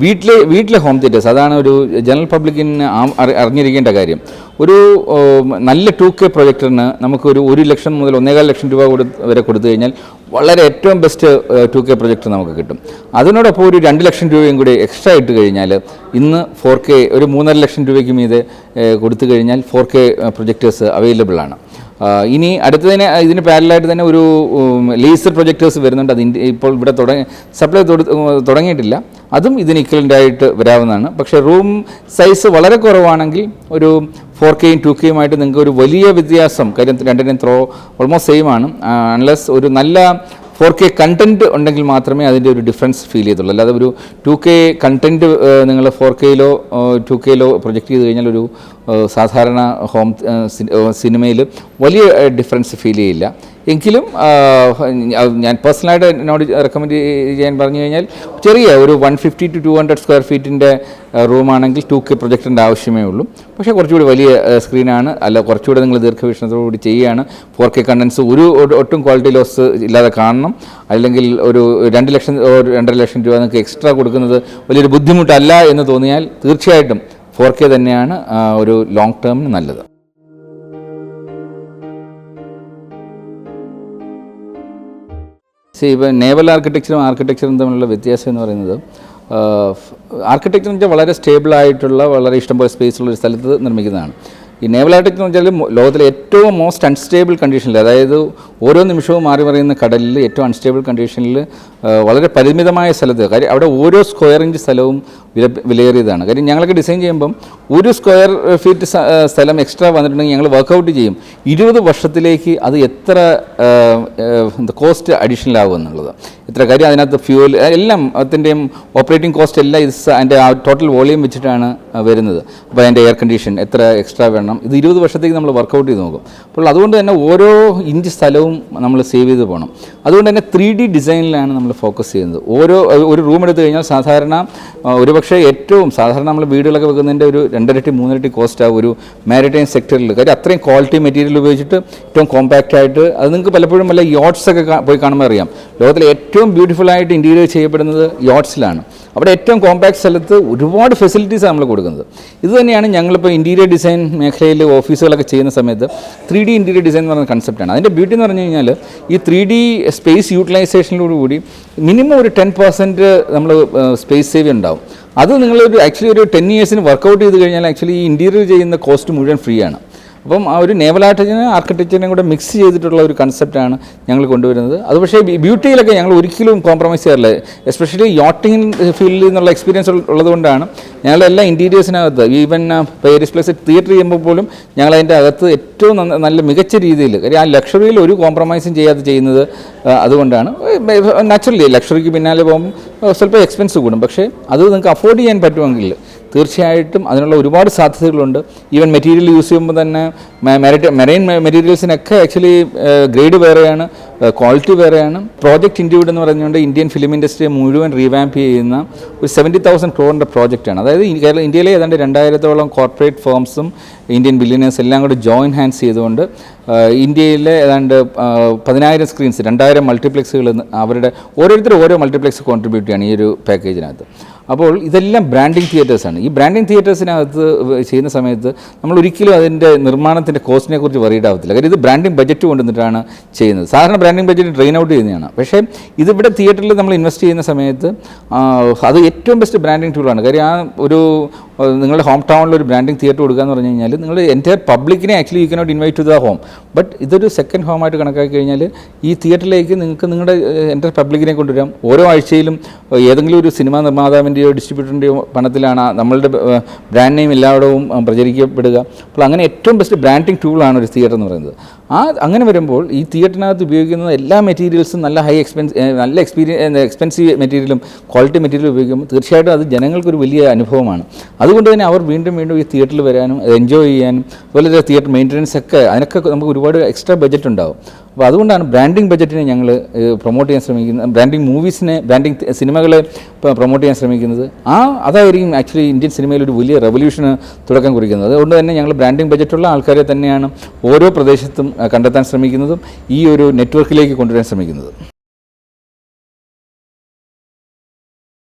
വീട്ടിലെ home theatres, അതാണ് ഒരു ജനറൽ പബ്ലിക്കിന് അറിഞ്ഞിരിക്കേണ്ട കാര്യം. ഒരു നല്ല 2K പ്രൊജക്ടറിന് നമുക്കൊരു 1 ലക്ഷം മുതൽ 1.25 ലക്ഷം രൂപ വരെ കൊടുത്തു കഴിഞ്ഞാൽ വളരെ ഏറ്റവും ബെസ്റ്റ് 2K പ്രൊജക്ടർ നമുക്ക് കിട്ടും. അതിനോടൊപ്പം ഒരു 2 ലക്ഷം രൂപയും കൂടി എക്സ്ട്രാ ഇട്ട് കഴിഞ്ഞാൽ ഇന്ന് 4K ഒരു 3.5 ലക്ഷം രൂപയ്ക്ക് മീതെ കൊടുത്തു കഴിഞ്ഞാൽ 4K പ്രൊജക്ടേഴ്സ് അവൈലബിൾ ആണ്. ഇനി അടുത്തതിന് ഇതിന് പാരലായിട്ട് തന്നെ ഒരു ലേസർ പ്രൊജക്ടേഴ്സ് വരുന്നുണ്ട്. അതിൻ്റെ ഇപ്പോൾ ഇവിടെ സപ്ലൈ തുടങ്ങിയിട്ടില്ല. അതും ഇതിന് ഇക്വലൻ്റായിട്ട് വരാവുന്നതാണ്. പക്ഷേ റൂം സൈസ് വളരെ കുറവാണെങ്കിൽ ഒരു 4Kയും 2Kയുമായിട്ട് നിങ്ങൾക്ക് ഒരു വലിയ വ്യത്യാസം, കാര്യം രണ്ടിനും ഓൾമോസ്റ്റ് സെയിം ആണ്. അൺലെസ് ഒരു നല്ല 4K കണ്ടൻറ്റ് ഉണ്ടെങ്കിൽ മാത്രമേ അതിൻ്റെ ഒരു ഡിഫറൻസ് ഫീൽ ചെയ്തുള്ളൂ. അല്ലാതെ ഒരു 2K കണ്ടൻറ്റ് നിങ്ങൾ 4Kയിലോ 2Kയിലോ പ്രൊജക്റ്റ് ചെയ്ത് കഴിഞ്ഞാൽ ഒരു സാധാരണ ഹോം സിനിമയിൽ വലിയ ഡിഫറൻസ് ഫീൽ ചെയ്യില്ല. എങ്കിലും ഞാൻ പേഴ്സണലായിട്ട് എന്നോട് റെക്കമെൻഡ് ചെയ്യാൻ പറഞ്ഞു കഴിഞ്ഞാൽ ചെറിയ ഒരു 150 to 200 സ്ക്വയർ ഫീറ്റിൻ്റെ റൂമാണെങ്കിൽ 2K പ്രൊജക്ടറിൻ്റെ ആവശ്യമേ ഉള്ളൂ. പക്ഷേ കുറച്ചുകൂടി വലിയ സ്ക്രീനാണ്, അല്ല കുറച്ചുകൂടി നിങ്ങൾ ദീർഘവീക്ഷണത്തോടുകൂടി ചെയ്യുകയാണ് 4K കണ്ടൻസ് ഒട്ടും ക്വാളിറ്റി ലോസ് ഇല്ലാതെ കാണണം. അല്ലെങ്കിൽ ഒരു 2 ലക്ഷം 2.5 ലക്ഷം രൂപ നിങ്ങൾക്ക് എക്സ്ട്രാ കൊടുക്കുന്നത് വലിയൊരു ബുദ്ധിമുട്ടല്ല എന്ന് തോന്നിയാൽ തീർച്ചയായിട്ടും 4K തന്നെയാണ് ഒരു ലോങ് ടേമിന് നല്ലത്. ഇപ്പോൾ നേവൽ ആർക്കിടെക്ചറും തമ്മിലുള്ള വ്യത്യാസം എന്ന് പറയുന്നത്, ആർക്കിടെക്ചർ എന്ന് വെച്ചാൽ വളരെ സ്റ്റേബിളായിട്ടുള്ള വളരെ ഇഷ്ടംപോലെ സ്പേസുള്ളൊരു സ്ഥലത്ത് നിർമ്മിക്കുന്നതാണ്. ഈ നേവൽ ആർക്കിടെക്ചർ എന്ന് വെച്ചാൽ ലോകത്തിലെ ഏറ്റവും മോസ്റ്റ് അൺസ്റ്റേബിൾ കണ്ടീഷനിൽ, അതായത് ഓരോ നിമിഷവും മാറി മറിയുന്ന കടലിൽ ഏറ്റവും അൺസ്റ്റേബിൾ കണ്ടീഷനിൽ വളരെ പരിമിതമായ സ്ഥലത്ത്, കാര്യം അവിടെ ഓരോ സ്ക്വയർ ഇഞ്ച് സ്ഥലവും വിലയേറിയതാണ്. കാര്യം ഞങ്ങളൊക്കെ ഡിസൈൻ ചെയ്യുമ്പം ഒരു സ്ക്വയർ ഫീറ്റ് സ്ഥലം എക്സ്ട്രാ വന്നിട്ടുണ്ടെങ്കിൽ ഞങ്ങൾ വർക്കൗട്ട് ചെയ്യും 20 വർഷത്തിലേക്ക് അത് എത്ര കോസ്റ്റ് അഡീഷണൽ ആകും എന്നുള്ളത്. എത്ര കാര്യം അതിനകത്ത് ഫ്യൂവൽ എല്ലാം അതിൻ്റെയും ഓപ്പറേറ്റിംഗ് കോസ്റ്റ് എല്ലാം അതിൻ്റെ ആ ടോട്ടൽ വോളിയം വെച്ചിട്ടാണ് വരുന്നത്. അപ്പോൾ അതിൻ്റെ എയർ കണ്ടീഷൻ എത്ര എക്സ്ട്രാ വേണം, ഇത് 20 വർഷത്തേക്ക് നമ്മൾ വർക്കൗട്ട് ചെയ്ത് നോക്കും. അപ്പോൾ അതുകൊണ്ട് തന്നെ ഓരോ ഇഞ്ച് സ്ഥലവും നമ്മൾ സേവ് ചെയ്ത് പോകണം. അതുകൊണ്ട് തന്നെ 3D ഡിസൈനിലാണ് നമ്മൾ ഫോക്കസ് ചെയ്യുന്നത്. ഒരു റൂം എടുത്തു കഴിഞ്ഞാൽ സാധാരണ ഒരുപക്ഷെ ഏറ്റവും സാധാരണ നമ്മൾ വീടുകളൊക്കെ വെക്കുന്നതിൻ്റെ ഒരു 2 ഇരട്ടി 3 ഇരട്ടി കോസ്റ്റ് ആകും ഒരു മാരിടൈം സെക്ടറിൽ. കാര്യം അത്രയും ക്വാളിറ്റി മെറ്റീരിയൽ ഉപയോഗിച്ചിട്ട് ഏറ്റവും കോമ്പാക്റ്റ് ആയിട്ട്, അത് നിങ്ങൾക്ക് പലപ്പോഴും വല്ല യോട്ട്സൊക്കെ പോയി കാണുമ്പോൾ അറിയാം, ലോകത്തിലെ ഏറ്റവും ബ്യൂട്ടിഫുൾ ആയിട്ട് ഇൻറ്റീരിയർ ചെയ്യപ്പെടുന്നത് യോട്ട്സിലാണ്. അവിടെ ഏറ്റവും കോമ്പാക്ട് സ്ഥലത്ത് ഒരുപാട് ഫെസിലിറ്റീസ് നമ്മൾ കൊടുക്കുന്നത്. ഇത് തന്നെയാണ് ഞങ്ങളിപ്പോൾ ഇൻറ്റീരിയർ ഡിസൈൻ മേഖലയിൽ ഓഫീസുകളൊക്കെ ചെയ്യുന്ന സമയത്ത് 3D ഇൻറ്റീരിയർ ഡിസൈൻ എന്ന് പറയുന്ന കൺസെപ്റ്റാണ്. അതിൻ്റെ ബ്യൂട്ടി എന്ന് പറഞ്ഞു കഴിഞ്ഞാൽ ഈ 3D സ്പേസ് യൂട്ടിലൈസേഷനിലോടുകൂടി മിനിമം ഒരു 10% നമ്മൾ സ്പേസ് സേവ് ഉണ്ടാവും. അത് നിങ്ങളൊരു ആക്ച്വലി ഒരു 10 ഇയേഴ്സിന് വർക്കൗട്ട് ചെയ്ത് കഴിഞ്ഞാൽ ആക്ച്വലി ഈ ഇൻറ്റീരിയർ ചെയ്യുന്ന കോസ്റ്റ് മുഴുവൻ ഫ്രീ ആണ്. അപ്പം ആ ഒരു നേവൽ ആർക്കിടെക്ചറിനെയും കൂടെ മിക്സ് ചെയ്തിട്ടുള്ള ഒരു കൺസെപ്റ്റാണ് ഞങ്ങൾ കൊണ്ടുവരുന്നത്. അത് പക്ഷേ ബ്യൂട്ടിയിലൊക്കെ ഞങ്ങൾ ഒരിക്കലും കോംപ്രമൈസ് ചെയ്യാറില്ല. എസ്പെഷ്യലി യോട്ടിംഗ് ഫീൽഡിൽ നിന്നുള്ള എക്സ്പീരിയൻസ് ഉള്ളതുകൊണ്ടാണ് ഞങ്ങളെല്ലാം ഇൻറ്റീരിയേഴ്സിനകത്ത്, ഈവൻ പേരിസ് പ്ലസ് തിയേറ്റർ ചെയ്യുമ്പോൾ പോലും ഞങ്ങളതിൻ്റെ അകത്ത് ഏറ്റവും നല്ല മികച്ച രീതിയിൽ, കാര്യം ആ ലക്ഷറിയിൽ ഒരു കോംപ്രമൈസും ചെയ്യാതെ ചെയ്യുന്നത് അതുകൊണ്ടാണ്. നാച്ചുറലി ലക്ഷറിക്ക് പിന്നാലെ പോകുമ്പോൾ സ്വല്പം എക്സ്പെൻസ് കൂടും, പക്ഷേ അത് നിങ്ങൾക്ക് അഫോർഡ് ചെയ്യാൻ പറ്റുമെങ്കിൽ തീർച്ചയായിട്ടും അതിനുള്ള ഒരുപാട് സാധ്യതകളുണ്ട്. ഈവൻ മെറ്റീരിയൽ യൂസ് ചെയ്യുമ്പോൾ തന്നെ മെറൈൻ മെറ്റീരിയൽസിനൊക്കെ ആക്ച്വലി ഗ്രേഡ് വേറെയാണ്, ക്വാളിറ്റി വേറെയാണ്. പ്രോജക്റ്റ് ഇൻഡ്യൂഡ് എന്ന് പറഞ്ഞുകൊണ്ട് ഇന്ത്യൻ ഫിലിം ഇൻഡസ്ട്രിയെ മുഴുവൻ റീവാമ്പ് ചെയ്യുന്ന ഒരു 70,000 crore പ്രോജക്റ്റാണ്. അതായത് ഇന്ത്യയിലെ ഏതാണ്ട് 2000-ഓളം കോർപ്പറേറ്റ് ഫേംസും ഇന്ത്യൻ ബില്യനേഴ്സ് എല്ലാം കൂടെ ജോയിൻ ഹാൻഡ്സ് ചെയ്തുകൊണ്ട് ഇന്ത്യയിലെ ഏതാണ്ട് 10,000 സ്ക്രീൻസ് 2,000 മൾട്ടിപ്ലെക്സുകൾ അവരുടെ ഓരോരുത്തരും ഓരോ മൾട്ടിപ്ലെക്സ് കോൺട്രിബ്യൂട്ട് ചെയ്യാണ് ഈ ഒരു പാക്കേജിനകത്ത്. അപ്പോൾ ഇതെല്ലാം ബ്രാൻഡിങ് തിയേറ്റേഴ്സാണ്. ഈ ബ്രാൻഡിങ് തിയേറ്റേഴ്സിനകത്ത് ചെയ്യുന്ന സമയത്ത് നമ്മൾ ഒരിക്കലും അതിൻ്റെ നിർമ്മാണത്തിൻ്റെ കോസ്റ്റിനെ കുറിച്ച് വറീഡ് ആവത്തില്ല. കാര്യം ഇത് ബ്രാൻഡിങ് ബഡ്ജറ്റ് കൊണ്ടുവന്നിട്ടാണ് ചെയ്യുന്നത്. സാധാരണ ബ്രാൻഡിങ് ബഡ്ജറ്റ് ഡ്രെയിൻ ഔട്ട് ചെയ്യുന്നതാണ്. പക്ഷേ ഇതിവിടെ തിയേറ്ററിൽ നമ്മൾ ഇൻവെസ്റ്റ് ചെയ്യുന്ന സമയത്ത് അത് ഏറ്റവും ബെസ്റ്റ് ബ്രാൻഡിങ് ടൂളാണ്. കാര്യം ആ ഒരു നിങ്ങളുടെ ഹോം ടൗണിൽ ഒരു ബ്രാൻഡിങ് തിയേറ്റർ കൊടുക്കുക എന്ന് പറഞ്ഞു കഴിഞ്ഞാൽ നിങ്ങൾ എൻറ്റയർ പബ്ലിക്കിനെ actually you cannot invite to the home, but ഇതൊരു സെക്കൻഡ് ഹോമായിട്ട് കണക്കാക്കി കഴിഞ്ഞാൽ ഈ തിയേറ്ററിലേക്ക് നിങ്ങൾക്ക് നിങ്ങളുടെ എൻറ്റയർ പബ്ലിക്കിനെ കൊണ്ടുവരാം. ഓരോ ആഴ്ചയിലും ഏതെങ്കിലും ഒരു സിനിമാ നിർമ്മാതാവിൻ്റെയോ ഡിസ്ട്രിബ്യൂട്ടറിൻ്റെയോ പണത്തിലാണ് നമ്മളുടെ ബ്രാൻഡ് നെയിം എല്ലായിടവും പ്രചരിക്കപ്പെടുക. അപ്പോൾ അങ്ങനെ ഏറ്റവും ബെസ്റ്റ് ബ്രാൻഡിങ് ടൂളാണ് ഒരു തിയേറ്റർ എന്ന് പറയുന്നത്. അങ്ങനെ വരുമ്പോൾ ഈ തിയേറ്ററിനകത്ത് ഉപയോഗിക്കുന്ന എല്ലാ മെറ്റീരിയൽസും നല്ല നല്ല എക്സ്പെൻസീവ് മെറ്റീരിയലും ക്വാളിറ്റി മെറ്റീരിയലും ഉപയോഗിക്കുമ്പോൾ തീർച്ചയായിട്ടും അത് ജനങ്ങൾക്കൊരു വലിയ അനുഭവമാണ്. അതുകൊണ്ട് തന്നെ അവർ വീണ്ടും ഈ തിയേറ്ററിൽ വരാനും എൻജോയ് ചെയ്യാനും അതുപോലെ തിയേറ്റർ മെയിൻ്റനൻസ് ഒക്കെ അതിനൊക്കെ നമുക്ക് ഒരുപാട് എക്സ്ട്രാ ബഡ്ജറ്റ് ഉണ്ടാവും. അപ്പോൾ അതുകൊണ്ടാണ് ബ്രാൻഡിങ് ബഡ്ജറ്റിനെ ഞങ്ങൾ പ്രൊമോട്ട് ചെയ്യാൻ ശ്രമിക്കുന്നത്, ബ്രാൻഡിങ് മൂവീസിനെ ബ്രാൻഡിങ് സിനിമകളെ പ്രൊമോട്ട് ചെയ്യാൻ ശ്രമിക്കുന്നത്. അതായിരിക്കും ആക്ച്വലി ഇന്ത്യൻ സിനിമയിൽ ഒരു വലിയ റെവല്യൂഷന് തുടക്കം കുറിക്കുന്നത്. അതുകൊണ്ട് തന്നെ ഞങ്ങൾ ബ്രാൻഡിങ് ബഡ്ജറ്റുള്ള ആൾക്കാരെ തന്നെയാണ് ഓരോ പ്രദേശത്തും കണ്ടെത്താൻ ശ്രമിക്കുന്നതും ഈ ഒരു നെറ്റ്വർക്കിലേക്ക് കൊണ്ടുവരാൻ ശ്രമിക്കുന്നത്.